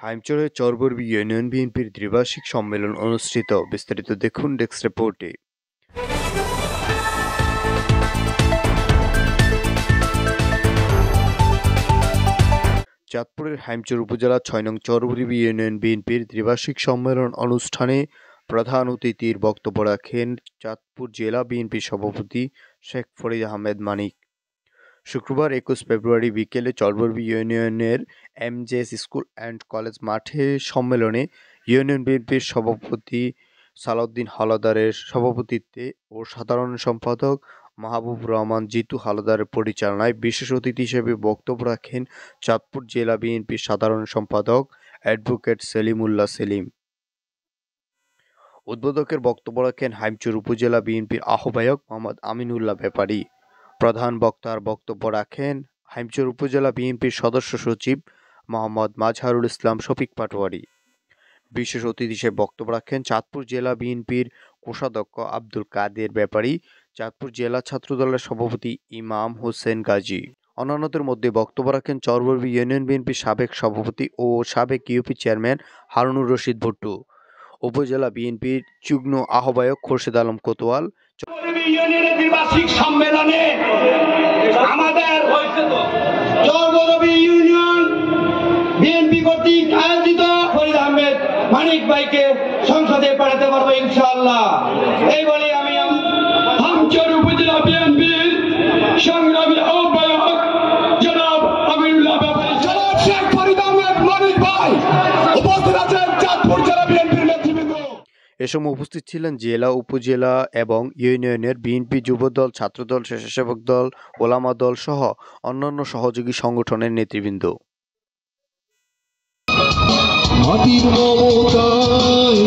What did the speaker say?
হাইমচরে চরবরবী union বিএনপির দ্বিবার্ষিক সম্মেলন অনুষ্ঠিত। বিস্তারিত দেখুন ডেস্ক রিপোর্টে। চাঁদপুরের হাইমচর উপজেলা ৬ নং চরবরবী ইউনিয়ন বিএনপির দ্বিবার্ষিক সম্মেলন অনুষ্ঠানে প্রধান অতিথির বক্তব্য রাখেন চাঁদপুর জেলা বিএনপির সভাপতি শেখ ফরিদ আহমেদ মানিক। শুক্রবার ২১ ফেব্রুয়ারি বিকেলে চরবরবী ইউনিয়নের এমজেএস স্কুল অ্যান্ড কলেজ মাঠে সম্মেলনে ইউনিয়ন বিএনপির সভাপতি সালাউদ্দিন হাওলাদারের সভাপতিত্বে ও সাধারণ সম্পাদক মাহবুবুর রহমান জিতু হাওলাদারের পরিচালনায় বিশেষ অতিথি হিসেবে বক্তব্য রাখেন চাঁদপুর জেলা বিএনপির সাধারণ সম্পাদক অ্যাডভোকেট সেলিমুল্লাহ সেলিম। উদ্বোধকের বক্তব্য রাখেন হাইমচর উপজেলা বিএনপির আহ্বায়ক মোহাম্মদ আমিনুল্লাহ ব্যাপারী। প্রধান বক্তার বক্তব্য রাখেন হাইমচর উপজেলা বিএনপির সদস্য সচিব মোহাম্মদ মাজহারুল ইসলাম শফিক পাটোয়ারি। বিশেষ অতিথি হিসেবে বক্তব্য রাখেন চাঁদপুর জেলা বিএনপির কোষাধ্যক্ষ আব্দুল কাদের ব্যাপারী, চাঁদপুর জেলা ছাত্রদলের সভাপতি ইমাম হোসেন গাজী। অন্যান্যদের মধ্যে বক্তব্য রাখেন চরবরবী ইউনিয়ন বিএনপির সাবেক সভাপতি ও সাবেক ইউপি চেয়ারম্যান হারুনুর রশিদ ভুট্টু, উপজেলা বিএনপির যুগ্ম আহ্বায়ক খোরশেদ আলম কোতোয়াল। ইউনিয়নের দ্বিবার্ষিক সম্মেলনে আমাদের চরবরবী ইউনিয়ন বিএনপি কর্তৃক আয়োজিত ফরিদ আহমেদ মানিক ভাইকে সংসদে পাঠাতে পারবো ইনশাআল্লাহ। এই বলে আমি হাইমচর উপজেলা বিএনপির সংগ্রামী আহ্বায়ক জনাব আমিনুল্লাহ ব্যাপারী, জনাব শেখ ফরিদ আহমেদ মানিক ভাই উপস্থিত আছেন চাঁদপুর জেলা বিএনপির নেতৃবৃন্দ। এ সময় উপস্থিত ছিলেন জেলা, উপজেলা এবং ইউনিয়নের বিএনপি যুবদল, ছাত্রদল, স্বেচ্ছাসেবক দল, ওলামা দল সহ অন্যান্য সহযোগী সংগঠনের নেতৃবৃন্দ। মাটির মমতায়